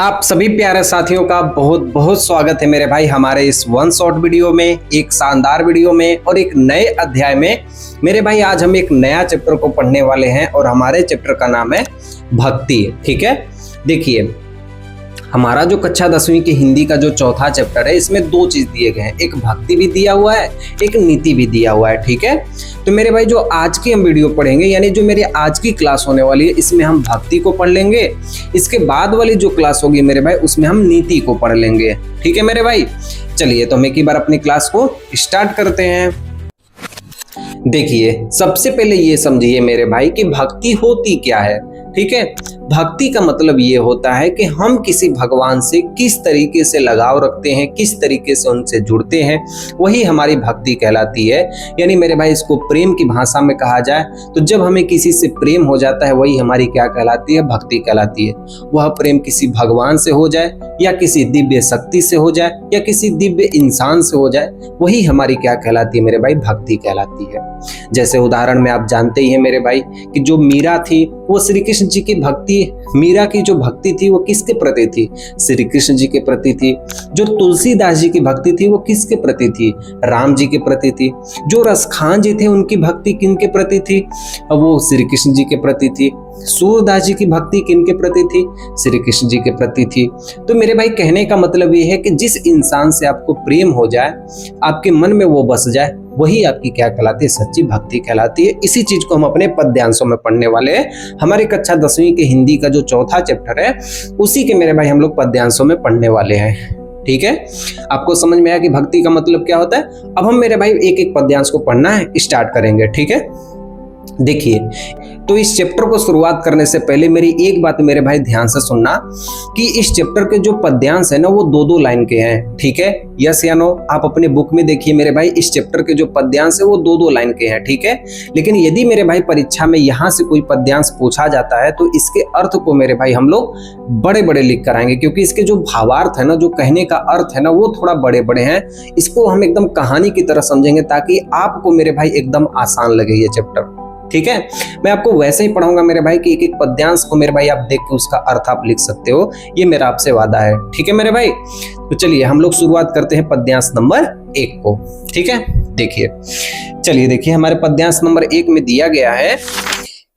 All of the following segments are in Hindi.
आप सभी प्यारे साथियों का बहुत बहुत स्वागत है मेरे भाई हमारे इस वन शॉट वीडियो में, एक शानदार वीडियो में और एक नए अध्याय में। मेरे भाई आज हम एक नया चैप्टर को पढ़ने वाले हैं और हमारे चैप्टर का नाम है भक्ति। ठीक है, देखिए हमारा जो कक्षा 10वीं की हिंदी का जो चौथा चैप्टर है इसमें दो चीज दिए गए हैं, एक भक्ति भी दिया हुआ है, एक नीति भी दिया हुआ है। ठीक है, तो मेरे भाई जो आज की हम वीडियो पढ़ेंगे यानी जो मेरी आज की क्लास होने वाली है इसमें हम भक्ति को पढ़ लेंगे। इसके बाद वाली जो क्लास होगी मेरे भाई उसमें हम नीति को पढ़ लेंगे। ठीक है मेरे भाई, चलिए तो हम एक ही बार अपनी क्लास को स्टार्ट करते हैं। देखिए सबसे पहले ये समझिए मेरे भाई कि भक्ति होती क्या है। ठीक है, भक्ति का मतलब ये होता है कि हम किसी भगवान से किस तरीके से लगाव रखते हैं, किस तरीके से उनसे जुड़ते हैं, वही हमारी भक्ति कहलाती है। यानी मेरे भाई इसको प्रेम की भाषा में कहा जाए तो जब हमें किसी से प्रेम हो जाता है वही हमारी क्या कहलाती है, भक्ति कहलाती है। वह प्रेम किसी भगवान से हो जाए या किसी दिव्य शक्ति से हो जाए या किसी दिव्य इंसान से हो जाए, वही हमारी क्या कहलाती है मेरे भाई, भक्ति कहलाती है। जैसे उदाहरण में आप जानते ही हैं मेरे भाई कि जो मीरा थी वो श्री कृष्ण जी की भक्ति, मीरा की जो भक्ति थी वो किसके प्रति थी, श्री कृष्ण जी के प्रति थी। जो तुलसीदास जी की भक्ति थी वो किसके प्रति थी, राम जी के प्रति थी। जो रसखान जी थे उनकी भक्ति किनके प्रति थी, वो श्री कृष्ण जी के प्रति थी। सूरदास जी की भक्ति किनके प्रति थी, श्री कृष्ण जी के प्रति थी। तो मेरे भाई कहने का मतलब ये है कि जिस इंसान से आपको प्रेम हो जाए, आपके मन में वो बस जाए, वही आपकी क्या कहलाती है, सच्ची भक्ति कहलाती है। इसी चीज को हम अपने पद्यांशों में पढ़ने वाले हैं। हमारी कक्षा 10वीं के हिंदी का जो चौथा चैप्टर है उसी के मेरे भाई हम लोग पद्यांशों में पढ़ने वाले हैं। ठीक है, आपको समझ में आया कि भक्ति का मतलब क्या होता है। अब हम मेरे भाई एक एक पद्यांश को पढ़ना है स्टार्ट करेंगे। ठीक है, देखिए तो इस चैप्टर को शुरुआत करने से पहले मेरी एक बात मेरे भाई ध्यान से सुनना कि इस चैप्टर के जो पद्यांश है ना वो दो लाइन के हैं। ठीक है, यस या नो, आप अपने बुक में देखिए मेरे भाई इस चैप्टर के जो पद्यांश है वो दो लाइन के हैं। ठीक है, लेकिन यदि मेरे भाई परीक्षा में यहाँ से कोई पद्यांश पूछा जाता है तो इसके अर्थ को मेरे भाई हम लोग बड़े बड़े लिख कर आएंगे, क्योंकि इसके जो भावार्थ है ना, जो कहने का अर्थ है ना, वो थोड़ा बड़े बड़े हैं। इसको हम एकदम कहानी की तरह समझेंगे ताकि आपको मेरे भाई एकदम आसान लगे ये चैप्टर। ठीक है, मैं आपको वैसे ही पढ़ाऊंगा मेरे भाई कि एक एक पद्यांश को मेरे भाई आप देख के उसका अर्थ आप लिख सकते हो, ये मेरा आपसे वादा है। ठीक है मेरे भाई, तो चलिए हम लोग शुरुआत करते हैं पद्यांश नंबर 1 को। ठीक है, देखिए चलिए देखिए हमारे पद्यांश नंबर 1 में दिया गया है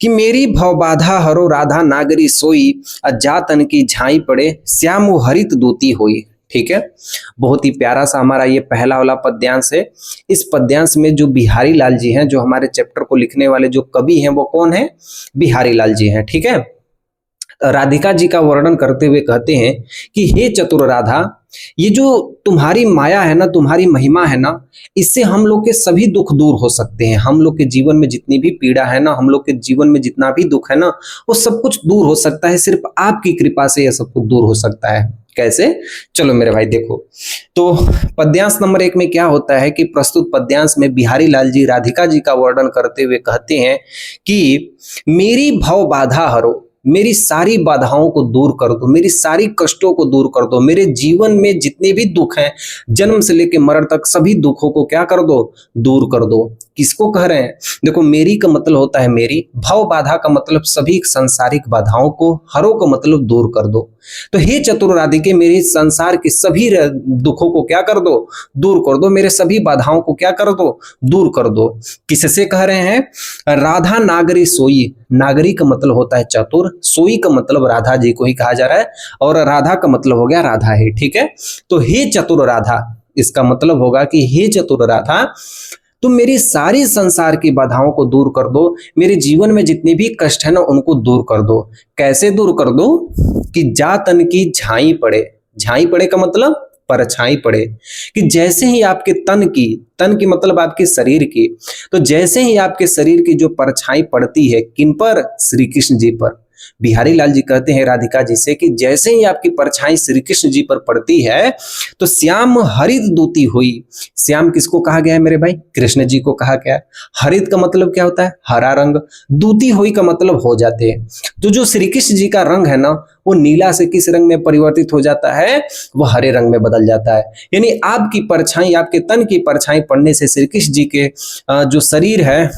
कि मेरी भवबाधा हरो राधा नागरी सोई, अजातन की झाई पड़े श्याम हरित दूती होई। ठीक है, बहुत ही प्यारा सा हमारा ये पहला वाला पद्यांश है। इस पद्यांश में जो बिहारी लाल जी हैं, जो हमारे चैप्टर को लिखने वाले जो कवि हैं वो कौन है, बिहारी लाल जी हैं। ठीक है, राधिका जी का वर्णन करते हुए कहते हैं कि हे चतुर राधा, ये जो तुम्हारी माया है ना, तुम्हारी महिमा है ना, इससे हम लोग के सभी दुख दूर हो सकते हैं। हम लोग के जीवन में जितनी भी पीड़ा है ना, हम लोग के जीवन में जितना भी दुख है ना, वो सब कुछ दूर हो सकता है। सिर्फ आपकी कृपा से यह सब कुछ दूर हो सकता है। कैसे, चलो मेरे भाई देखो। तो पद्यांश नंबर 1 में क्या होता है कि प्रस्तुत पद्यांश में बिहारी लाल जी राधिका जी का वर्णन करते हुए कहते हैं कि मेरी भव बाधा हरो, मेरी सारी बाधाओं को दूर कर दो, मेरी सारी कष्टों को दूर कर दो, मेरे जीवन में जितने भी दुख हैं, जन्म से लेकर मरण तक सभी दुखों को क्या कर दो, दूर कर दो। किसको कह रहे हैं, देखो मेरी का मतलब होता है मेरी, भव बाधा का मतलब सभी संसारिक बाधाओं को, हरो का मतलब दूर कर दो। तो हे चतुर राधिके, मेरे संसार के सभी दुखों को क्या कर दो, दूर कर दो, मेरे सभी बाधाओं को क्या कर दो, दूर कर दो। किससे कह रहे हैं, राधा नागरी सोई, नागरी का मतलब होता है चतुर, सोई का मतलब राधा जी को ही कहा जा रहा है और राधा का मतलब हो गया राधा है। ठीक है, तो हे चतुर राधा, इसका मतलब होगा कि हे चतुर राधा, तुम मेरी सारी संसार की बाधाओं को दूर कर दो, मेरे जीवन में जितने भी कष्ट है ना उनको दूर कर दो। कैसे दूर कर दो, कि जा तन की झाई पड़े, झाई पड़े का मतलब परछाई पड़े, कि जैसे ही आपके तन की मतलब आपके शरीर की, तो जैसे ही आपके शरीर की जो परछाई पड़ती है किन पर, श्री कृष्ण जी पर। बिहारी लाल जी कहते हैं राधिका जी से कि जैसे ही आपकी परछाई श्री कृष्ण जी पर पड़ती है तो श्याम हरित दूती हुई। श्याम किसको कहा गया है मेरे भाई, कृष्ण जी को कहा गया है। हरित का मतलब क्या होता है, हरा रंग, दूती हुई का मतलब हो जाते हैं। तो जो श्री कृष्ण जी का रंग है ना वो नीला से किस रंग में परिवर्तित हो जाता है, वो हरे रंग में बदल जाता है। यानी आपकी परछाई, आपके तन की परछाई पड़ने से श्री कृष्ण जी के जो शरीर है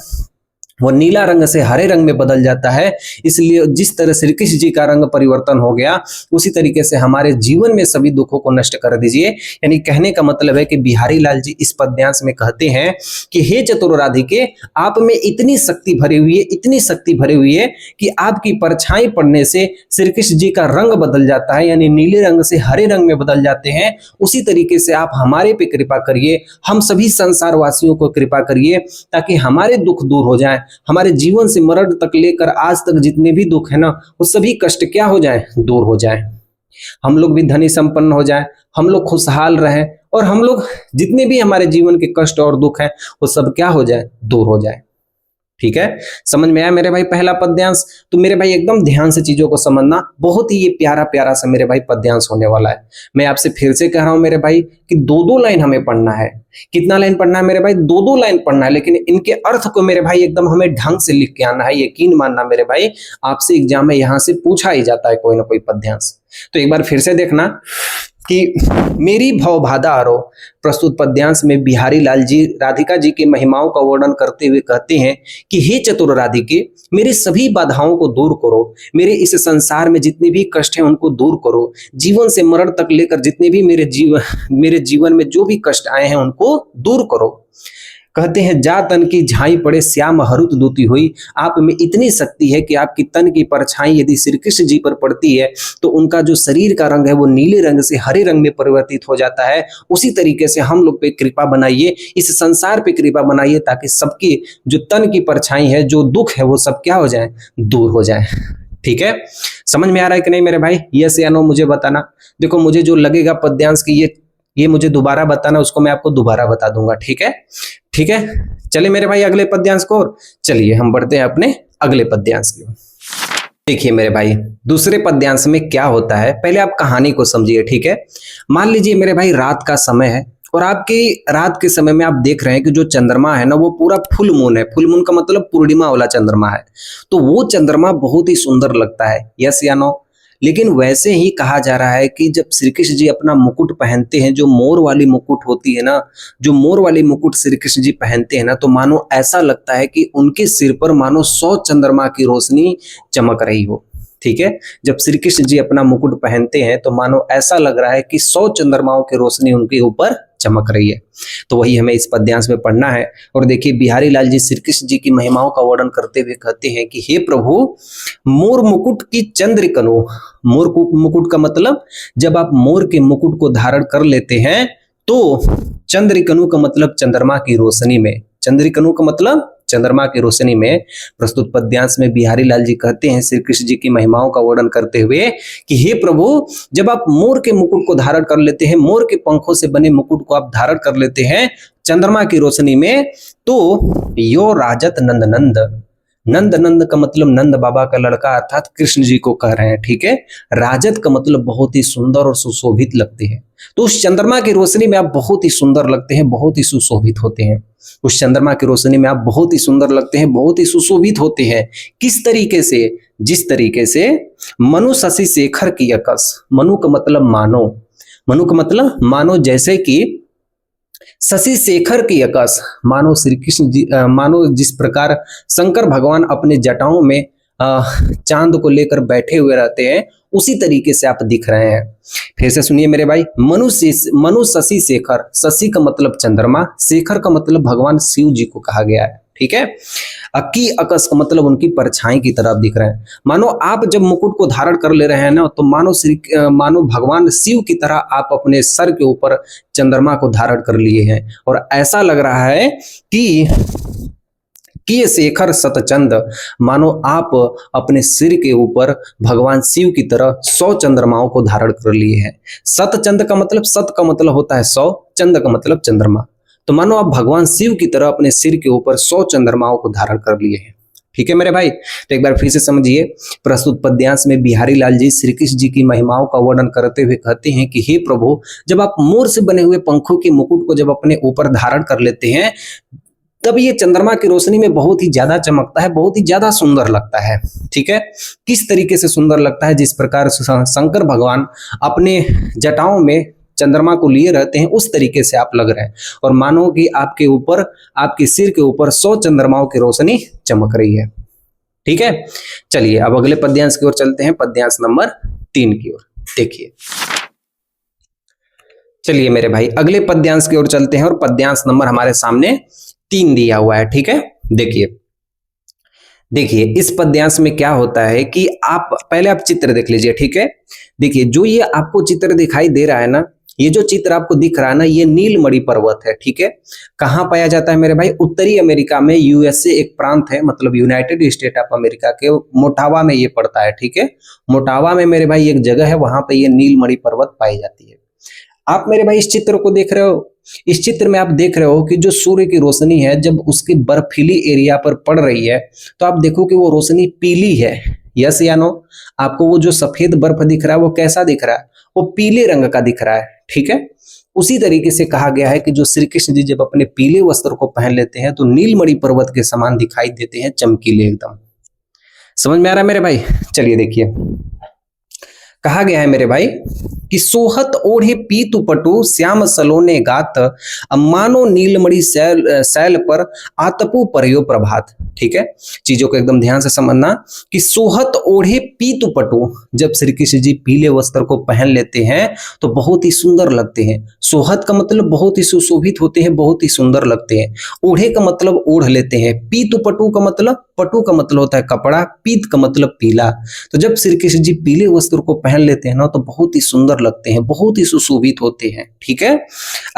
वो नीला रंग से हरे रंग में बदल जाता है। इसलिए जिस तरह श्री कृष्ण जी का रंग परिवर्तन हो गया, उसी तरीके से हमारे जीवन में सभी दुखों को नष्ट कर दीजिए। यानी कहने का मतलब है कि बिहारी लाल जी इस पद्यांश में कहते हैं कि हे चतुर राधिके, आप में इतनी शक्ति भरी हुई है, इतनी शक्ति भरी हुई है कि आपकी परछाई पड़ने से श्री कृष्ण जी का रंग बदल जाता है, यानी नीले रंग से हरे रंग में बदल जाते हैं। उसी तरीके से आप हमारे पे कृपा करिए, हम सभी संसार वासियों को कृपा करिए, ताकि हमारे दुख दूर हो जाए, हमारे जीवन से मरण तक लेकर आज तक जितने भी दुख है ना, वो सभी कष्ट क्या हो जाए, दूर हो जाए। हम लोग भी धनी संपन्न हो जाए, हम लोग खुशहाल रहें, और हम लोग जितने भी हमारे जीवन के कष्ट और दुख हैं वो सब क्या हो जाए, दूर हो जाए। ठीक है, समझ में आया मेरे भाई पहला पद्यांश? तो मेरे भाई एकदम ध्यान से चीजों को समझना, बहुत ही ये प्यारा प्यारा सा मेरे भाई पद्यांश होने वाला है। मैं आपसे फिर से कह रहा हूं मेरे भाई कि दो दो लाइन हमें पढ़ना है। कितना लाइन पढ़ना है मेरे भाई? दो दो लाइन पढ़ना है, लेकिन इनके अर्थ को मेरे भाई एकदम हमें ढंग से लिख के आना है। यकीन मानना मेरे भाई, आपसे एग्जाम में यहां से पूछा ही जाता है कोई ना कोई पद्यांश। तो एक बार फिर से देखना कि मेरी भवबाधा आरो प्रस्तुत पद्यांश में बिहारी लाल जी राधिका जी की महिमाओं का वर्णन करते हुए कहते हैं कि हे चतुर राधिके, मेरे सभी बाधाओं को दूर करो, मेरे इस संसार में जितने भी कष्ट हैं उनको दूर करो, जीवन से मरण तक लेकर जितने भी मेरे जीवन में जो भी कष्ट आए हैं उनको दूर करो। कहते हैं जा तन की झाई पड़े श्याम हरुत दूती हुई, आप में इतनी शक्ति है कि आपकी तन की परछाई यदि श्री कृष्ण जी पर पड़ती है तो उनका जो शरीर का रंग है वो नीले रंग से हरे रंग में परिवर्तित हो जाता है। उसी तरीके से हम लोग पे कृपा बनाइए, इस संसार पे कृपा बनाइए, ताकि सबकी जो तन की परछाई है, जो दुख है, वो सब क्या हो जाए, दूर हो जाए। ठीक है, समझ में आ रहा है कि नहीं मेरे भाई? यस या नो मुझे बताना। देखो, मुझे जो लगेगा पद्यांश की ये मुझे दोबारा बताना, उसको मैं आपको दोबारा बता दूंगा। ठीक है, ठीक है, चलिए मेरे भाई अगले पद्यांश को, चलिए हम बढ़ते हैं अपने अगले पद्यांश की। देखिए मेरे भाई, दूसरे पद्यांश में क्या होता है, पहले आप कहानी को समझिए। ठीक है, मान लीजिए मेरे भाई रात का समय है, और आपकी रात के समय में आप देख रहे हैं कि जो चंद्रमा है ना, वो पूरा फुल मून है। फुल मून का मतलब पूर्णिमा वाला चंद्रमा है। तो वो चंद्रमा बहुत ही सुंदर लगता है, यस या नो? लेकिन वैसे ही कहा जा रहा है कि जब श्री कृष्ण जी अपना मुकुट पहनते हैं, जो मोर वाली मुकुट होती है ना, जो मोर वाली मुकुट श्री कृष्ण जी पहनते हैं ना, तो मानो ऐसा लगता है कि उनके सिर पर मानो 100 चंद्रमा की रोशनी चमक रही हो। ठीक है, जब श्री कृष्ण जी अपना मुकुट पहनते हैं तो मानो ऐसा लग रहा है कि 100 चंद्रमाओं की रोशनी उनके ऊपर चमक रही है। तो वही हमें इस पद्यांश में पढ़ना है। और देखिए, बिहारी लाल जी श्री कृष्ण जी की महिमाओं का वर्णन करते हुए कहते हैं कि हे प्रभु, मोर मुकुट की चंद्रिकनु। मोर मुकुट का मतलब, जब आप मोर के मुकुट को धारण कर लेते हैं तो चंद्रिकनु का मतलब चंद्रमा की रोशनी में, चंद्रिकनु का मतलब चंद्रमा की रोशनी में। प्रस्तुत पद्यांश में बिहारी लाल जी कहते हैं श्री कृष्ण जी की महिमाओं का वर्णन करते हुए कि हे प्रभु, जब आप मोर के मुकुट को धारण कर लेते हैं, मोर के पंखों से बने मुकुट को आप धारण कर लेते हैं चंद्रमा की रोशनी में, तो यो राजत नंद नंद। नंद नंद का मतलब नंद बाबा का लड़का अर्थात कृष्ण जी को कह रहे हैं। ठीक है, राजत का मतलब बहुत ही सुंदर और सुशोभित लगते हैं। तो उस चंद्रमा की रोशनी में आप बहुत ही सुंदर लगते हैं, बहुत ही सुशोभित होते हैं। उस चंद्रमा की रोशनी में आप बहुत ही सुंदर लगते हैं, बहुत ही सुशोभित होते हैं। किस तरीके से? जिस तरीके से मनु शशि शेखर की यकस। मनु का मतलब मानो, मनु का मतलब मानो, जैसे कि शशि शेखर की यकस, मानो श्री कृष्ण जी, मानो जिस प्रकार शंकर भगवान अपने जटाओं में चांद को लेकर बैठे हुए रहते हैं, उसी तरीके से आप दिख रहे हैं। फिर से सुनिए मेरे भाई, मनु शशि शेखर। शशि का मतलब चंद्रमा, शेखर का मतलब भगवान शिव जी को कहा गया है। ठीक है, की अकस का मतलब उनकी परछाई की तरफ दिख रहे हैं। मानो आप जब मुकुट को धारण कर ले रहे हैं ना, तो मानो भगवान शिव की तरह आप अपने सर के ऊपर चंद्रमा को धारण कर लिए हैं, और ऐसा लग रहा है कि ये शेखर सतचंद, मानो आप अपने सिर के ऊपर भगवान शिव की तरह 100 चंद्रमाओं को धारण कर लिए हैं। सतचंद का मतलब, सत का मतलब होता है 100, चंद का मतलब चंद्रमा। तो मानो आप भगवान शिव की तरह अपने सिर के ऊपर 100 चंद्रमाओं को धारण कर लिए हैं। ठीक है मेरे भाई, तो एक बार फिर से समझिए। प्रस्तुत पद्यांश में बिहारी लाल जी श्री कृष्ण जी की महिमाओं का वर्णन करते हुए कहते हैं कि हे प्रभु, जब आप मोर से बने हुए पंखों के मुकुट को जब अपने ऊपर धारण कर लेते हैं, तब ये चंद्रमा की रोशनी में बहुत ही ज्यादा चमकता है, बहुत ही ज्यादा सुंदर लगता है। ठीक है, किस तरीके से सुंदर लगता है? जिस प्रकार शंकर भगवान अपने जटाओं में चंद्रमा को लिए रहते हैं उस तरीके से आप लग रहे हैं, और मानो कि आपके ऊपर, आपके सिर के ऊपर 100 चंद्रमाओं की रोशनी चमक रही है। ठीक है, चलिए अब अगले पद्यांश की ओर चलते हैं, पद्यांश नंबर 3 की ओर। देखिए, चलिए मेरे भाई अगले पद्यांश की ओर चलते हैं, और पद्यांश नंबर हमारे सामने 3 दिया हुआ है। ठीक है, देखिए देखिए इस पद्यांश में क्या होता है कि आप पहले आप चित्र देख लीजिए। ठीक है, देखिए जो ये आपको चित्र दिखाई दे रहा है ना, ये जो चित्र आपको दिख रहा है ना, ये नीलमणि पर्वत है। ठीक है, कहाँ पाया जाता है मेरे भाई? उत्तरी अमेरिका में, यूएसए एक प्रांत है, मतलब यूनाइटेड स्टेट ऑफ अमेरिका के मोटावा में ये पड़ता है। ठीक है, मोटावा में मेरे भाई एक जगह है, वहां पे ये नीलमणि पर्वत पाई जाती है। आप मेरे भाई इस चित्र को देख रहे हो, इस चित्र में आप देख रहे हो कि जो सूर्य की रोशनी है जब उसकी बर्फीली एरिया पर पड़ रही है तो आप देखो कि वो रोशनी पीली है। यस या नो? आपको वो जो सफेद बर्फ दिख रहा है वो कैसा दिख रहा है? वो पीले रंग का दिख रहा है। ठीक है, उसी तरीके से कहा गया है कि जो श्री कृष्ण जी जब अपने पीले वस्त्र को पहन लेते हैं तो नीलमणि पर्वत के समान दिखाई देते हैं, चमकीले एकदम। समझ में आ रहा है मेरे भाई? चलिए देखिए, कहा गया है मेरे भाई कि सोहत ओढ़े पीतु पटु श्याम सलोने गात, मानो नीलमणि शैल पर आतपु परयो प्रभात। ठीक है, चीजों को एकदम ध्यान से समझना कि सोहत ओढ़े पीतु पटु, जब श्री कृष्ण जी पीले वस्त्र को पहन लेते हैं तो बहुत ही सुंदर लगते हैं। सोहत का मतलब बहुत ही सुशोभित होते हैं, बहुत ही सुंदर लगते हैं। ओढ़े का मतलब ओढ़ लेते हैं। पीतु पटु का मतलब, पटु का मतलब होता है कपड़ा, पीत का मतलब पीला। तो जब श्री कृष्ण जी पीले वस्त्र को पहन लेते हैं ना तो बहुत ही सुंदर लगते हैं, बहुत ही सुशोभित होते हैं। ठीक है,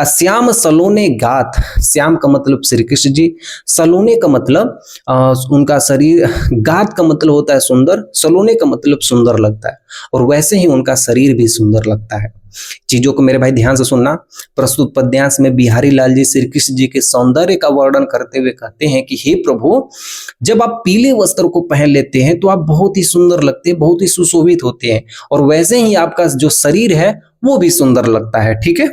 श्याम सलोने गात, श्याम का मतलब श्री कृष्ण जी, सलोने का मतलब उनका शरीर, गात का मतलब होता है सुंदर, सलोने का मतलब सुंदर लगता है, और वैसे ही उनका शरीर भी सुंदर लगता है। चीजों को मेरे भाई ध्यान से सुनना। प्रस्तुत पद्यांश में बिहारी लाल जी श्री कृष्ण जी के सौंदर्य का वर्णन करते हुए कहते हैं कि हे प्रभु, जब आप पीले वस्त्र को पहन लेते हैं तो आप बहुत ही सुंदर लगते हैं, बहुत ही सुशोभित होते हैं, और वैसे ही आपका जो शरीर है वो भी सुंदर लगता है। ठीक है,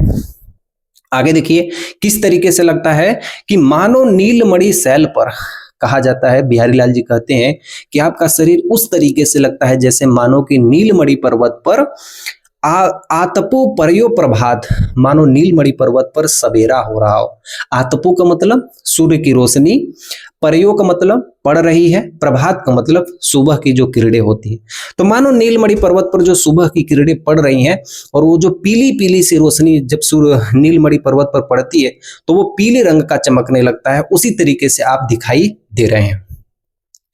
आगे देखिए किस तरीके से लगता है कि मानो नीलमणि शैल पर, कहा जाता है, बिहारी लाल जी कहते हैं कि आपका शरीर उस तरीके से लगता है जैसे मानो कि नीलमणि पर्वत पर आतपो परयो प्रभात, मानो नीलमणि पर्वत पर सवेरा हो रहा हो। आतपो का मतलब सूर्य की रोशनी, परयो का मतलब पड़ रही है, प्रभात का मतलब सुबह की जो किरणें होती है। तो मानो नीलमणि पर्वत पर जो सुबह की किरणें पड़ रही हैं, और वो जो पीली पीली सी रोशनी जब सूर्य नीलमणि पर्वत पर पड़ती है तो वो पीले रंग का चमकने लगता है। उसी तरीके से आप दिखाई दे रहे हैं।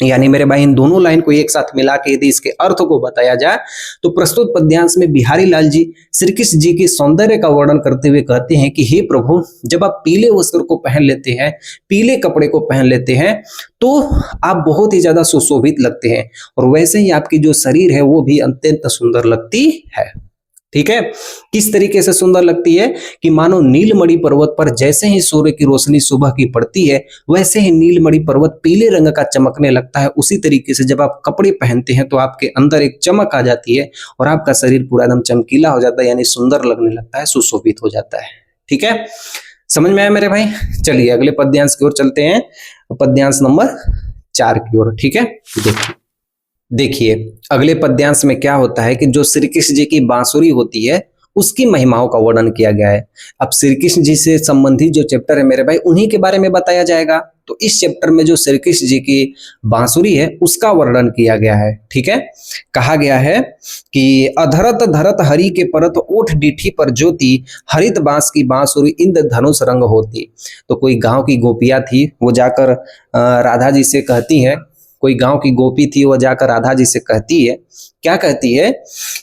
यानी मेरे भाई इन दोनों लाइन को एक साथ मिला के यदि इसके अर्थ को बताया जाए तो प्रस्तुत पद्यांश में बिहारी लाल जी श्री कृष्ण जी के सौंदर्य का वर्णन करते हुए कहते हैं कि हे प्रभु, जब आप पीले वस्त्र को पहन लेते हैं, पीले कपड़े को पहन लेते हैं तो आप बहुत ही ज्यादा सुशोभित लगते हैं, और वैसे ही आपकी जो शरीर है वो भी अत्यंत सुंदर लगती है। ठीक है, किस तरीके से सुंदर लगती है कि मानो नीलमणि पर्वत पर जैसे ही सूर्य की रोशनी सुबह की पड़ती है वैसे ही नीलमणि पर्वत पीले रंग का चमकने लगता है। उसी तरीके से जब आप कपड़े पहनते हैं तो आपके अंदर एक चमक आ जाती है और आपका शरीर पूरा एकदम चमकीला हो जाता है, यानी सुंदर लगने लगता है, सुशोभित हो जाता है। ठीक है, समझ में आया मेरे भाई? चलिए अगले पद्यांश की ओर चलते हैं, पद्यांश नंबर 4 की ओर। ठीक है, देखिए अगले पद्यांश में क्या होता है कि जो श्री कृष्ण जी की बांसुरी होती है उसकी महिमाओं का वर्णन किया गया है। अब श्री कृष्ण जी से संबंधित जो चैप्टर है मेरे भाई उन्हीं के बारे में बताया जाएगा। तो इस चैप्टर में जो श्री कृष्ण जी की बांसुरी है उसका वर्णन किया गया है। ठीक है, कहा गया है कि अधरत धरत हरि के परत ओठ डीठी पर ज्योति, हरित बांस की बांसुरी इंद्र धनुष रंग होती। तो कोई गांव की गोपियां थी, वो जाकर राधा जी से कहती है, कोई गांव की गोपी थी, वो जाकर राधा जी से कहती है, क्या कहती है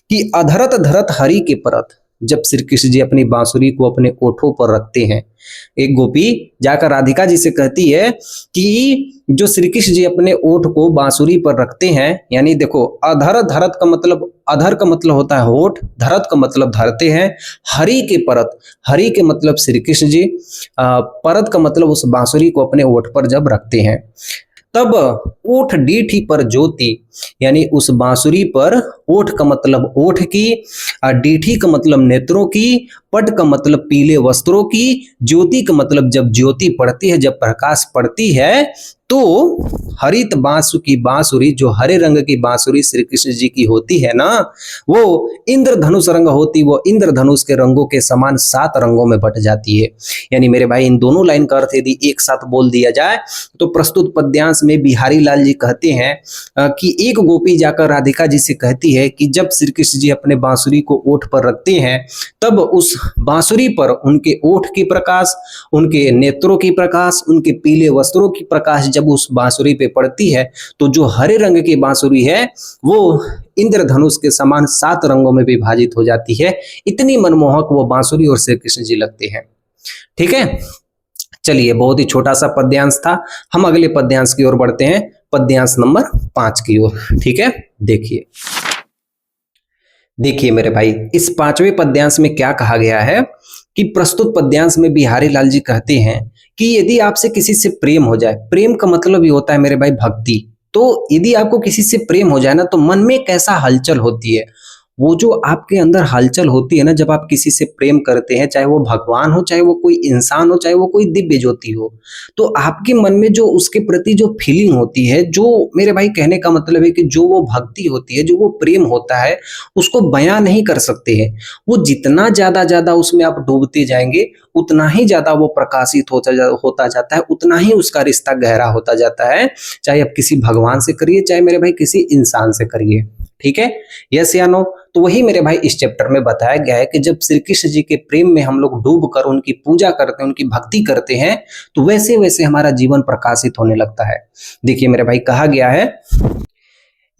कि अधरत धरत हरि के परत, जब श्री कृष्ण जी अपनी बांसुरी को अपने ओठों पर रखते हैं, एक गोपी जाकर राधिका जी से कहती है कि जो श्री कृष्ण जी अपने ओठ को बांसुरी पर रखते हैं, यानी देखो अधर धरत का मतलब, अधर का मतलब होता है होठ, धरत का मतलब धरते हैं, हरि के परत, हरि के मतलब श्री कृष्ण जी, परत का मतलब उस बांसुरी को अपने ओठ पर जब रखते हैं तब ओठ डीठी पर ज्योति, यानी उस बांसुरी पर ओठ का मतलब ओठ की, डीठी का मतलब नेत्रों की, पट का मतलब पीले वस्त्रों की, ज्योति का मतलब जब ज्योति पड़ती है, जब प्रकाश पड़ती है तो हरित बांसु की बांसुरी, जो हरे रंग की बांसुरी श्री कृष्ण जी की होती है ना, वो इंद्रधनुष रंग होती, वो इंद्रधनुष के रंगों के समान 7 रंगों में बट जाती है। यानी मेरे भाई इन दोनों लाइन का अर्थ यदि एक साथ बोल दिया जाए तो प्रस्तुत पद्यांश में बिहारी लाल जी कहते हैं कि एक गोपी जाकर राधिका जी से कहती है कि जब श्री कृष्ण जी अपने बांसुरी को ओठ पर रखते हैं तब उस बांसुरी पर उनके ओठ की प्रकाश, उनके नेत्रों की प्रकाश, उनके पीले वस्त्रों की प्रकाश जब उस बांसुरी पे पड़ती है तो जो हरे रंग की बांसुरी है वो इंद्रधनुष के समान 7 रंगों में विभाजित हो जाती है। इतनी मनमोहक वो बांसुरी और श्री कृष्ण जी लगते हैं। ठीक है, चलिए बहुत ही छोटा सा पद्यांश था, हम अगले पद्यांश की ओर बढ़ते हैं, पद्यांश नंबर 5 की ओर। ठीक है, देखिए मेरे भाई, इस 5वें पद्यांश में क्या कहा गया है कि प्रस्तुत पद्यांश में बिहारी लाल जी कहते हैं कि यदि आपसे किसी से प्रेम हो जाए, प्रेम का मतलब ये होता है मेरे भाई भक्ति, तो यदि आपको किसी से प्रेम हो जाए ना तो मन में कैसा हलचल होती है, वो जो आपके अंदर हलचल होती है ना जब आप किसी से प्रेम करते हैं, चाहे वो भगवान हो, चाहे वो कोई इंसान हो, चाहे वो कोई दिव्य ज्योति हो, तो आपके मन में जो उसके प्रति जो फीलिंग होती है, जो मेरे भाई कहने का मतलब है कि जो वो भक्ति होती है, जो वो प्रेम होता है, उसको बयां नहीं कर सकते हैं। वो जितना ज्यादा उसमें आप डूबते जाएंगे उतना ही ज्यादा वो प्रकाशित होता जाता है, उतना ही उसका रिश्ता गहरा होता जाता है, चाहे आप किसी भगवान से करिए, चाहे मेरे भाई किसी इंसान से करिए। ठीक है, यस या नो? तो वही मेरे भाई इस चैप्टर में बताया गया है कि जब श्री कृष्ण जी के प्रेम में हम लोग डूब कर उनकी पूजा करते हैं, उनकी भक्ति करते हैं, तो वैसे वैसे हमारा जीवन प्रकाशित होने लगता है। देखिए मेरे भाई, कहा गया है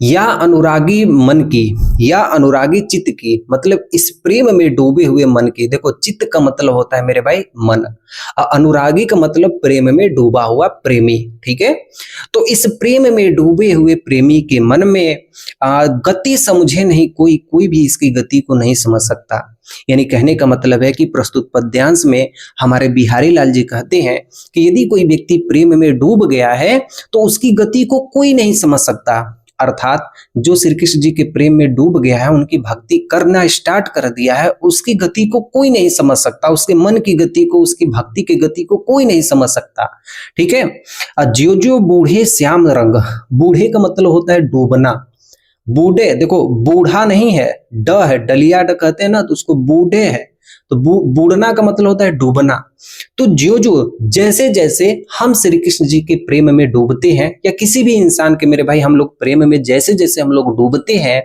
या अनुरागी मन की, या अनुरागी चित्त की, मतलब इस प्रेम में डूबे हुए मन की। देखो चित्त का मतलब होता है मेरे भाई मन, अनुरागी का मतलब प्रेम में डूबा हुआ प्रेमी। ठीक है, तो इस प्रेम में डूबे हुए प्रेमी के मन में गति समझे नहीं कोई, कोई भी इसकी गति को नहीं समझ सकता। यानी कहने का मतलब है कि प्रस्तुत पद्यांश में हमारे बिहारी लाल जी कहते हैं कि यदि कोई व्यक्ति प्रेम में डूब गया है तो उसकी गति को कोई नहीं समझ सकता। अर्थात जो श्री कृष्ण जी के प्रेम में डूब गया है, उनकी भक्ति करना स्टार्ट कर दिया है, उसकी गति को कोई नहीं समझ सकता, उसके मन की गति को, उसकी भक्ति की गति को कोई नहीं समझ सकता। ठीक है, ज्यो ज्यो बूढ़े श्याम रंग, बूढ़े का मतलब होता है डूबना। बूढ़े, देखो बूढ़ा नहीं है, ड है, डलिया ड कहते हैं ना, तो उसको बूढ़े है, तो बूढ़ना का मतलब होता है डूबना। तो ज्यो ज्यो, जैसे जैसे हम श्री कृष्ण जी के प्रेम में डूबते हैं, या किसी भी इंसान के मेरे भाई हम लोग प्रेम में जैसे जैसे हम लोग डूबते हैं,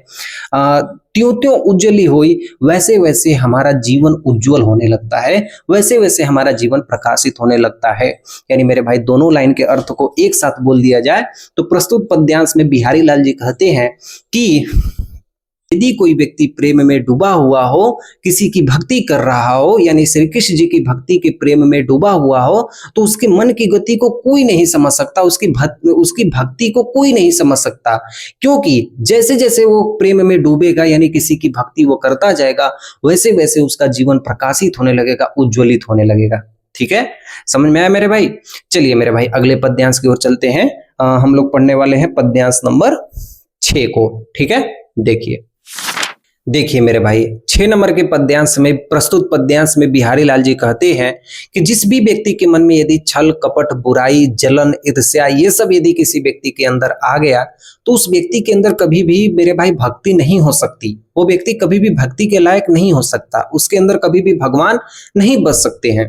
त्यों त्यों उज्जवली हुई, वैसे वैसे हमारा जीवन उज्जवल होने लगता है, वैसे वैसे हमारा जीवन प्रकाशित होने लगता है। यानी मेरे भाई दोनों लाइन के अर्थ को एक साथ बोल दिया जाए तो प्रस्तुत पद्यांश में बिहारी लाल जी कहते हैं कि यदि कोई व्यक्ति प्रेम में डूबा हुआ हो, किसी की भक्ति कर रहा हो, यानी श्री कृष्ण जी की भक्ति के प्रेम में डूबा हुआ हो, तो उसके मन की गति को कोई नहीं समझ सकता, उसकी भक्ति को कोई नहीं समझ सकता, क्योंकि जैसे जैसे वो प्रेम में डूबेगा, यानी किसी की भक्ति वो करता जाएगा, वैसे वैसे उसका जीवन प्रकाशित होने लगेगा, उज्ज्वलित होने लगेगा। ठीक है, समझ में आया मेरे भाई? चलिए मेरे भाई अगले पद्यांश की ओर चलते हैं। हम लोग पढ़ने वाले हैं पद्यांश नंबर 6 को। ठीक है, देखिए मेरे भाई 6 नंबर के पद्यांश में, प्रस्तुत पद्यांश में बिहारी लाल जी कहते हैं कि जिस भी व्यक्ति के मन में यदि छल कपट बुराई जलन ईर्ष्या ये सब यदि किसी व्यक्ति के अंदर आ गया तो उस व्यक्ति के अंदर कभी भी मेरे भाई भक्ति नहीं हो सकती, वो व्यक्ति कभी भी भक्ति के लायक नहीं हो सकता, उसके अंदर कभी भी भगवान नहीं बस सकते हैं।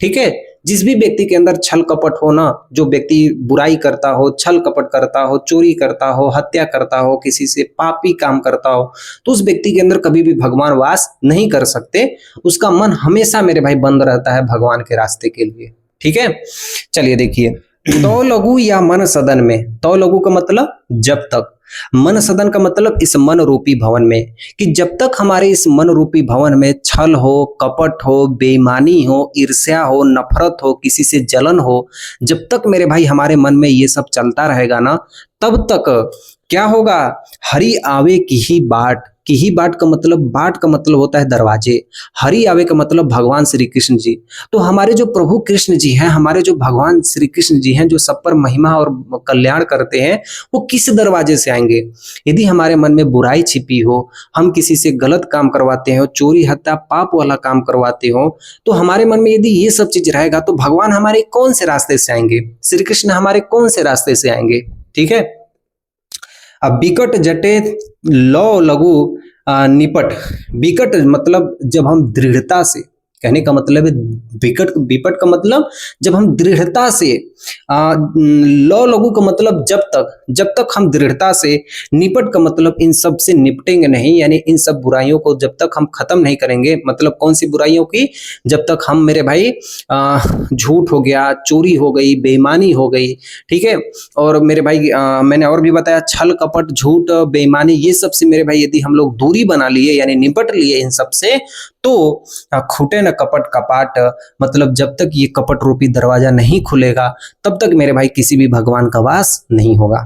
ठीक है, जिस भी व्यक्ति के अंदर छल कपट हो ना, जो व्यक्ति बुराई करता हो, छल कपट करता हो, चोरी करता हो, हत्या करता हो, किसी से पापी काम करता हो, तो उस व्यक्ति के अंदर कभी भी भगवान वास नहीं कर सकते, उसका मन हमेशा मेरे भाई बंद रहता है भगवान के रास्ते के लिए। ठीक है, चलिए देखिए, तो लघु या मन सदन में, तो लघु का मतलब जब तक, मन सदन का मतलब इस मन रूपी भवन में, कि जब तक हमारे इस मन रूपी भवन में छल हो, कपट हो, बेईमानी हो, ईर्ष्या हो, नफरत हो, किसी से जलन हो, जब तक मेरे भाई हमारे मन में ये सब चलता रहेगा ना, तब तक क्या होगा? हरि आवे की ही बाट, कि ही बाट का मतलब होता है दरवाजे, हरि आवे का मतलब भगवान श्री कृष्ण जी। तो हमारे जो प्रभु कृष्ण जी हैं, हमारे जो भगवान श्री कृष्ण जी हैं, जो सब पर महिमा और कल्याण करते हैं, वो किस दरवाजे से आएंगे? यदि हमारे मन में बुराई छिपी हो, हम किसी से गलत काम करवाते हो, चोरी हत्या पाप वाला काम करवाते हो, तो हमारे मन में यदि ये सब चीज रहेगा तो भगवान हमारे कौन से रास्ते से आएंगे? श्री कृष्ण हमारे कौन से रास्ते से आएंगे? ठीक है। अब बिकट जटे लौ लघु निपट। बिकट मतलब जब हम दृढ़ता से, कहने का मतलब है विकट, विपट का मतलब जब हम दृढ़ता से, लौ लघु का मतलब जब तक हम दृढ़ता से, निपट का मतलब इन सब से निपटेंगे नहीं, यानी इन सब बुराइयों को जब तक हम खत्म नहीं करेंगे। मतलब कौन सी बुराइयों की? जब तक हम, मेरे भाई, झूठ हो गया, चोरी हो गई, बेईमानी हो गई, ठीक है, और मेरे भाई मैंने और भी बताया छल कपट झूठ बेईमानी, ये सब से मेरे भाई यदि हम लोग दूरी बना लिए, यानी निपट लिए इन सब से, तो खूटे न कपट कपाट, मतलब जब तक ये कपट रूपी दरवाजा नहीं खुलेगा तब तक मेरे भाई किसी भी भगवान का वास नहीं होगा,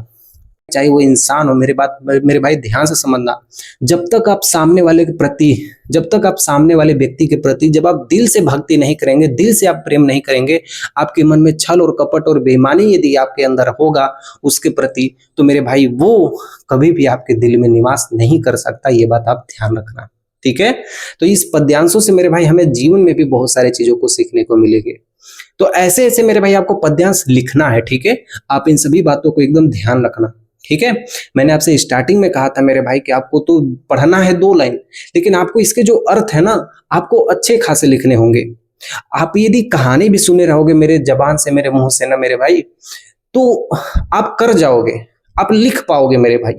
चाहे वो इंसान हो। मेरे भाई ध्यान से समझना, जब तक आप सामने वाले के प्रति, जब तक आप सामने वाले व्यक्ति के प्रति, जब आप दिल से भक्ति नहीं करेंगे, दिल से आप प्रेम नहीं करेंगे, आपके मन में छल और कपट और बेईमानी यदि आपके अंदर होगा उसके प्रति, तो मेरे भाई वो कभी भी आपके दिल में निवास नहीं कर सकता। ये बात आप ध्यान रखना, ठीक है। तो इस पद्यांशों से मेरे भाई हमें जीवन में भी बहुत सारी चीजों को सीखने को मिलेगी। तो ऐसे ऐसे मेरे भाई आपको पद्यांश लिखना है, ठीक है। आप इन सभी बातों को एकदम ध्यान रखना, ठीक है। मैंने आपसे स्टार्टिंग में कहा था मेरे भाई कि आपको तो पढ़ना है 2 लाइन, लेकिन आपको इसके जो अर्थ है ना, आपको अच्छे खासे लिखने होंगे। आप यदि कहानी भी सुने रहोगे मेरे जबान से, मेरे मुंह से ना मेरे भाई, तो आप कर जाओगे, आप लिख पाओगे मेरे भाई।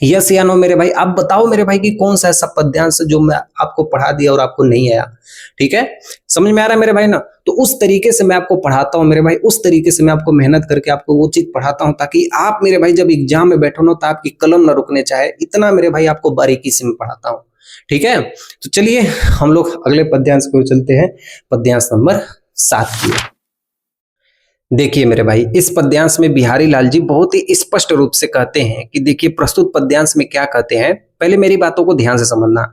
यस या नो मेरे भाई? आप बताओ मेरे भाई कि कौन सा ऐसा पद्यांश जो मैं आपको पढ़ा दिया और आपको नहीं आया, ठीक है। समझ में आ रहा है मेरे भाई ना? तो उस तरीके से मैं आपको पढ़ाता हूँ मेरे भाई, उस तरीके से मैं आपको मेहनत करके आपको वो चीज पढ़ाता हूँ ताकि आप मेरे भाई जब एग्जाम में बैठो ना तो आपकी कलम ना रुकने चाहे, इतना मेरे भाई आपको बारीकी से मैं पढ़ाता हूँ, ठीक है। तो चलिए हम लोग अगले पद्यांश को चलते हैं, पद्यांश नंबर 7 की। देखिए मेरे भाई, इस पद्यांश में बिहारी लाल जी बहुत ही स्पष्ट रूप से कहते हैं कि देखिए प्रस्तुत पद्यांश में क्या कहते हैं। पहले मेरी बातों को ध्यान से समझना।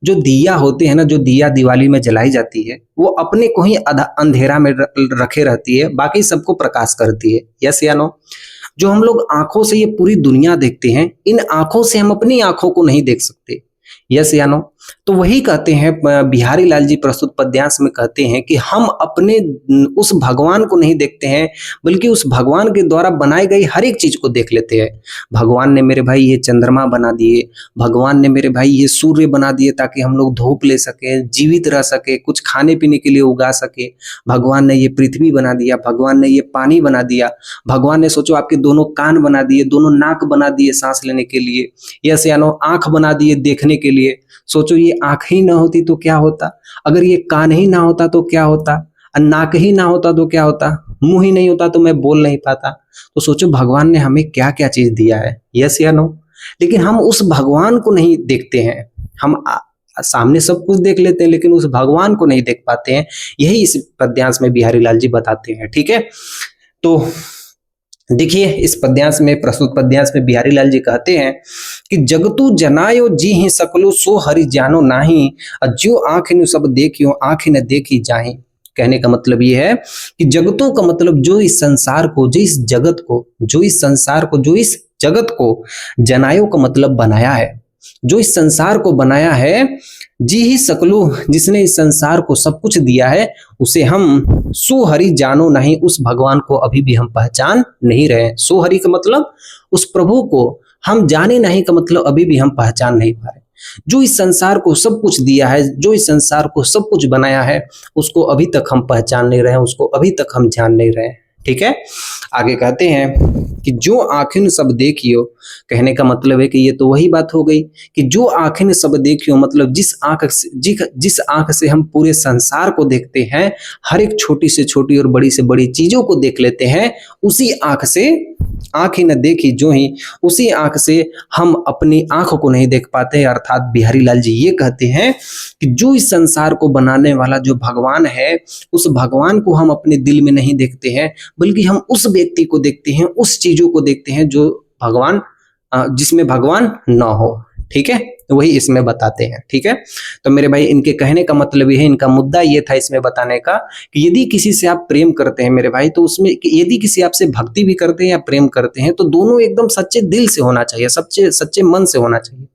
जो दिया होते हैं ना, जो दिया दिवाली में जलाई जाती है, वो अपने को ही अंधेरा में रखे रहती है, बाकी सबको प्रकाश करती है। यस या नो? जो हम लोग आंखों से ये पूरी दुनिया देखते हैं, इन आंखों से हम अपनी आंखों को नहीं देख सकते। यस या नो? तो वही कहते हैं बिहारी लाल जी प्रस्तुत पद्यांश में कहते हैं कि हम अपने उस भगवान को नहीं देखते हैं, बल्कि उस भगवान के द्वारा बनाई गई हर एक चीज को देख लेते हैं। भगवान ने मेरे भाई ये चंद्रमा बना दिए, भगवान ने मेरे भाई ये सूर्य बना दिए ताकि हम लोग धूप ले सके, जीवित रह सके, कुछ खाने पीने के लिए उगा सके। भगवान ने ये पृथ्वी बना दिया, भगवान ने ये पानी बना दिया, भगवान ने सोचो आपके दोनों कान बना दिए, दोनों नाक बना दिए सांस लेने के लिए। यस या नो? आंख बना दिए देखने के लिए। सोचो ये आंख ही ना होती तो क्या होता, अगर ये कान ही ना होता तो क्या होता, नाक ही ना होता तो क्या होता, मुंह ही नहीं होता तो मैं बोल नहीं पाता। तो सोचो भगवान ने हमें क्या क्या चीज दिया है। यस या नो? लेकिन हम उस भगवान को नहीं देखते हैं। हम सामने सब कुछ देख लेते हैं लेकिन उस भगवान को नहीं देख पाते हैं। यही इस पद्यांश में बिहारी लाल जी बताते हैं, ठीक है। तो देखिए इस पद्यांश में, प्रस्तुत पद्यांश में बिहारी लाल जी कहते हैं कि जगतु जनायो जी ही सकलो सो हरि जानो नाही, जो आंख नु सब देखियो आंख न देखी जाहि। कहने का मतलब ये है कि जगतों का मतलब जो इस संसार को, जो इस जगत को, जो इस संसार को, जो इस जगत को, जनायो का मतलब बनाया है, जो इस संसार को बनाया है, जी ही सकलू, जिसने इस संसार को सब कुछ दिया है, उसे हम सुहरि जानो नहीं, उस भगवान को अभी भी हम पहचान नहीं रहे। सुहरि का मतलब उस प्रभु को हम जाने नहीं का मतलब अभी भी हम पहचान नहीं पा रहे। जो इस संसार को सब कुछ दिया है, जो इस संसार को सब कुछ बनाया है, उसको अभी तक हम पहचान नहीं रहे, उसको अभी तक हम जान नहीं रहे, ठीक है। आगे कहते हैं कि जो आंखें सब देखियो, कहने का मतलब है कि ये तो वही बात हो गई कि जो आंखें सब देखियो, मतलब जिस आंख से हम पूरे संसार को देखते हैं, हर एक छोटी से छोटी और बड़ी से बड़ी चीजों को देख लेते हैं, उसी आंख से, आंखें न देखी जो ही, उसी आंख से हम अपनी आंखों को नहीं देख पाते। अर्थात बिहारी लाल जी ये कहते हैं कि जो इस संसार को बनाने वाला जो भगवान है, उस भगवान को हम अपने दिल में नहीं देखते हैं, बल्कि हम उस व्यक्ति को देखते हैं, उस चीजों को देखते हैं जो भगवान, जिसमें भगवान ना हो, ठीक है। वही इसमें बताते हैं। ठीक है, तो मेरे भाई इनके कहने का मतलब ये है, इनका मुद्दा ये था इसमें बताने का कि यदि किसी से आप प्रेम करते हैं मेरे भाई, तो उसमें यदि किसी आपसे भक्ति भी करते हैं या प्रेम करते हैं, तो दोनों एकदम सच्चे दिल से होना चाहिए, सच्चे सच्चे मन से होना चाहिए,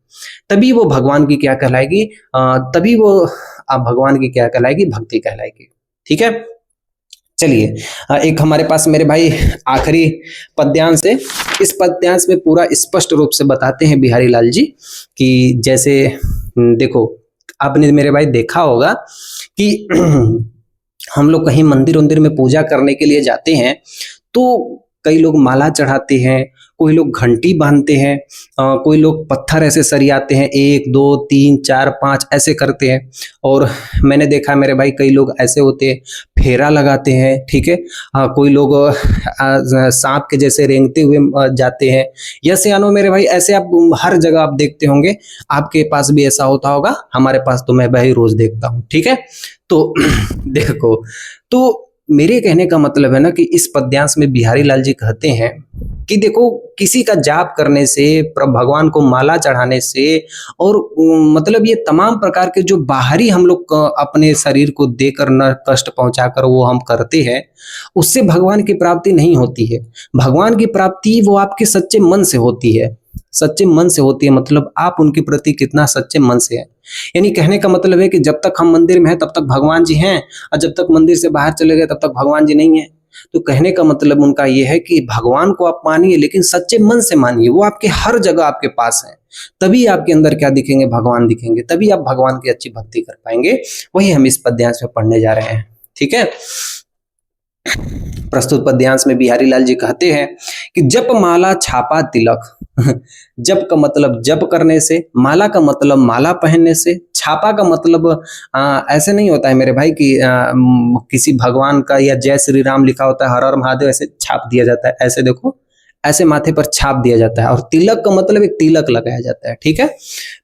तभी वो भगवान की क्या कहलाएगी, तभी वो आप भगवान की क्या कहलाएगी, भक्ति कहलाएगी। ठीक है, चलिए एक हमारे पास मेरे भाई आखिरी पद्यांश है। इस पद्यांश में पूरा स्पष्ट रूप से बताते हैं बिहारी लाल जी कि जैसे देखो, आपने मेरे भाई देखा होगा कि हम लोग कहीं मंदिर उंदिर में पूजा करने के लिए जाते हैं तो कई लोग माला चढ़ाते हैं, कोई लोग घंटी बांधते हैं, कोई लोग पत्थर ऐसे सरियाते हैं, 1 2 3 4 5 ऐसे करते हैं। और मैंने देखा मेरे भाई कई लोग ऐसे होते हैं, फेरा लगाते हैं। ठीक है, कोई लोग सांप के जैसे रेंगते हुए जाते हैं। यस या नो मेरे भाई, ऐसे आप हर जगह आप देखते होंगे, आपके पास भी ऐसा होता होगा, हमारे पास तो मैं भाई रोज देखता हूँ। ठीक है, तो देखो, तो मेरे कहने का मतलब है ना कि इस पद्यांश में बिहारी लाल जी कहते हैं कि देखो, किसी का जाप करने से, भगवान को माला चढ़ाने से, और मतलब ये तमाम प्रकार के जो बाहरी हम लोग अपने शरीर को देकर न कष्ट पहुंचाकर वो हम करते हैं, उससे भगवान की प्राप्ति नहीं होती है। भगवान की प्राप्ति वो आपके सच्चे मन से होती है, सच्चे मन से होती है। मतलब आप उनके प्रति कितना सच्चे मन से है। यानी कहने का मतलब है कि जब तक हम मंदिर में हैं तब तक भगवान जी हैं, और जब तक मंदिर से बाहर चले गए तब तक भगवान जी नहीं है। तो कहने का मतलब उनका ये है कि भगवान को आप मानिए, लेकिन सच्चे मन से मानिए, वो आपके हर जगह आपके पास है। तभी आपके अंदर क्या दिखेंगे, भगवान दिखेंगे, तभी आप भगवान की अच्छी भक्ति कर पाएंगे। वही हम इस पद्यांश में पढ़ने जा रहे हैं। ठीक है, प्रस्तुत पद्यांश में बिहारी लाल जी कहते हैं कि जप माला छापा तिलक। जप का मतलब जप करने से, माला का मतलब माला पहनने से, छापा का मतलब ऐसे नहीं होता है मेरे भाई कि किसी भगवान का या जय श्री राम लिखा होता है, हर हर महादेव ऐसे छाप दिया जाता है, ऐसे देखो, ऐसे माथे पर छाप दिया जाता है। और तिलक का मतलब एक तिलक लगाया जाता है। ठीक है,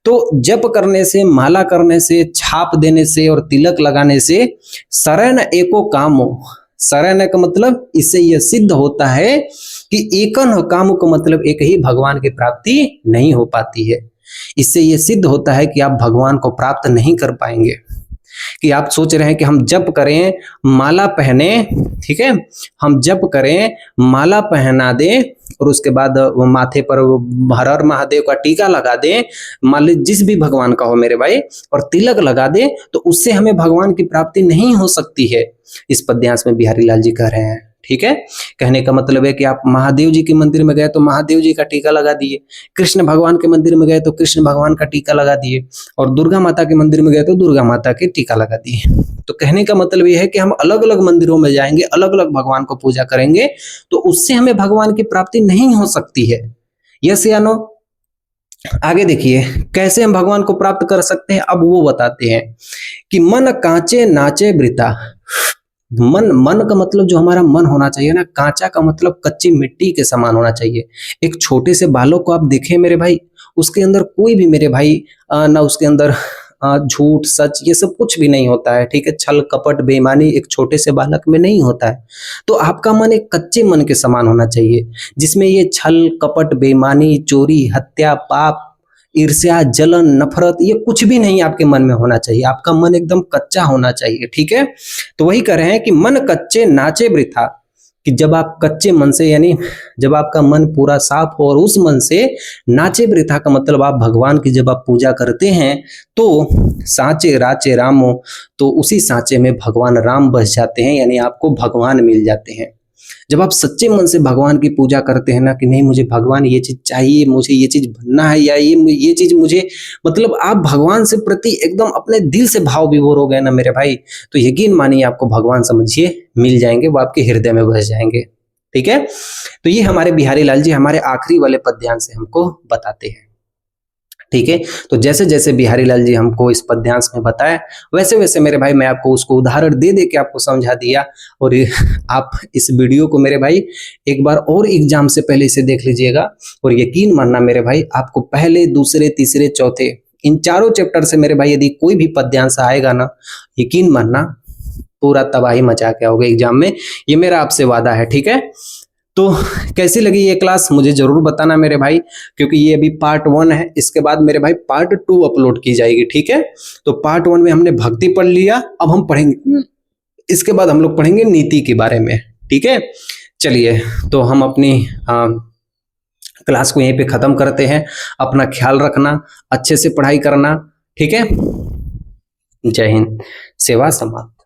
तो जप करने से, माला करने से, छाप देने से और तिलक लगाने से शरण एको कामो, शरण का मतलब इससे यह सिद्ध होता है कि एकन काम का मतलब एक ही भगवान की प्राप्ति नहीं हो पाती है। इससे यह सिद्ध होता है कि आप भगवान को प्राप्त नहीं कर पाएंगे। कि आप सोच रहे हैं कि हम जप करें, माला पहने, ठीक है, हम जप करें, माला पहना दें और उसके बाद वो माथे पर हर हर महादेव का टीका लगा दें, मान लीजिए जिस भी भगवान का हो मेरे भाई, और तिलक लगा दें, तो उससे हमें भगवान की प्राप्ति नहीं हो सकती है। इस पद्यांश में बिहारी लाल जी कह रहे हैं। ठीक है, कहने का मतलब है कि आप महादेव जी के मंदिर में गए तो महादेव जी का टीका लगा दिए, कृष्ण भगवान के मंदिर में गए तो कृष्ण भगवान का टीका लगा दिए, और दुर्गा माता के मंदिर में गए तो दुर्गा माता के टीका लगा दिए। तो कहने का मतलब यह है कि हम अलग अलग मंदिरों में जाएंगे, अलग अलग भगवान को पूजा करेंगे, तो उससे हमें भगवान की प्राप्ति नहीं हो सकती है। यस या नो? आगे देखिए कैसे हम भगवान को प्राप्त कर सकते हैं। अब वो बताते हैं कि मन कांचे नाचे वृथा। मन का मतलब जो हमारा मन होना चाहिए ना, कांचा का मतलब कच्ची मिट्टी के समान होना चाहिए। एक छोटे से बालक को आप देखें मेरे भाई, उसके अंदर कोई भी मेरे भाई ना उसके अंदर झूठ सच ये सब कुछ भी नहीं होता है। ठीक है, छल कपट बेईमानी एक छोटे से बालक में नहीं होता है। तो आपका मन एक कच्चे मन के समान होना चाहिए, जिसमें ये छल कपट बेईमानी चोरी हत्या पाप ईर्ष्या जलन नफरत ये कुछ भी नहीं आपके मन में होना चाहिए। आपका मन एकदम कच्चा होना चाहिए। ठीक है, तो वही कह रहे हैं कि मन कच्चे नाचे वृथा, कि जब आप कच्चे मन से, यानी जब आपका मन पूरा साफ हो और उस मन से नाचे वृथा का मतलब आप भगवान की जब आप पूजा करते हैं तो सांचे राचे रामो, तो उसी सांचे में भगवान राम बस जाते हैं, यानी आपको भगवान मिल जाते हैं। जब आप सच्चे मन से भगवान की पूजा करते हैं ना कि नहीं मुझे भगवान ये चीज चाहिए, मुझे ये चीज बनना है, या ये चीज मुझे, मतलब आप भगवान से प्रति एकदम अपने दिल से भाव विभोर हो गए ना मेरे भाई, तो यकीन मानिए आपको भगवान समझिए मिल जाएंगे, वो आपके हृदय में बस जाएंगे। ठीक है, तो ये हमारे बिहारी लाल जी हमारे आखिरी वाले पद्यांश से हमको बताते हैं। ठीक है, तो जैसे जैसे बिहारी लाल जी हमको इस पद्यांश में बताया, वैसे वैसे मेरे भाई मैं आपको उसको उदाहरण दे दे के आपको समझा दिया। और आप इस वीडियो को मेरे भाई एक बार और एग्जाम से पहले इसे देख लीजिएगा, और यकीन मानना मेरे भाई आपको पहले दूसरे तीसरे चौथे इन चारों चैप्टर से मेरे भाई यदि कोई भी पद्यांश आएगा ना, यकीन मानना पूरा तबाही मचा के आओगे एग्जाम में, ये मेरा आपसे वादा है। ठीक है, तो कैसी लगी ये क्लास मुझे जरूर बताना मेरे भाई, क्योंकि ये अभी पार्ट 1 है, इसके बाद मेरे भाई पार्ट 2 अपलोड की जाएगी। ठीक है, तो पार्ट 1 में हमने भक्ति पढ़ लिया, अब हम पढ़ेंगे, इसके बाद हम लोग पढ़ेंगे नीति के बारे में। ठीक है, चलिए तो हम अपनी क्लास को यहीं पे खत्म करते हैं। अपना ख्याल रखना, अच्छे से पढ़ाई करना। ठीक है, जय हिंद, सेवा समाप्त।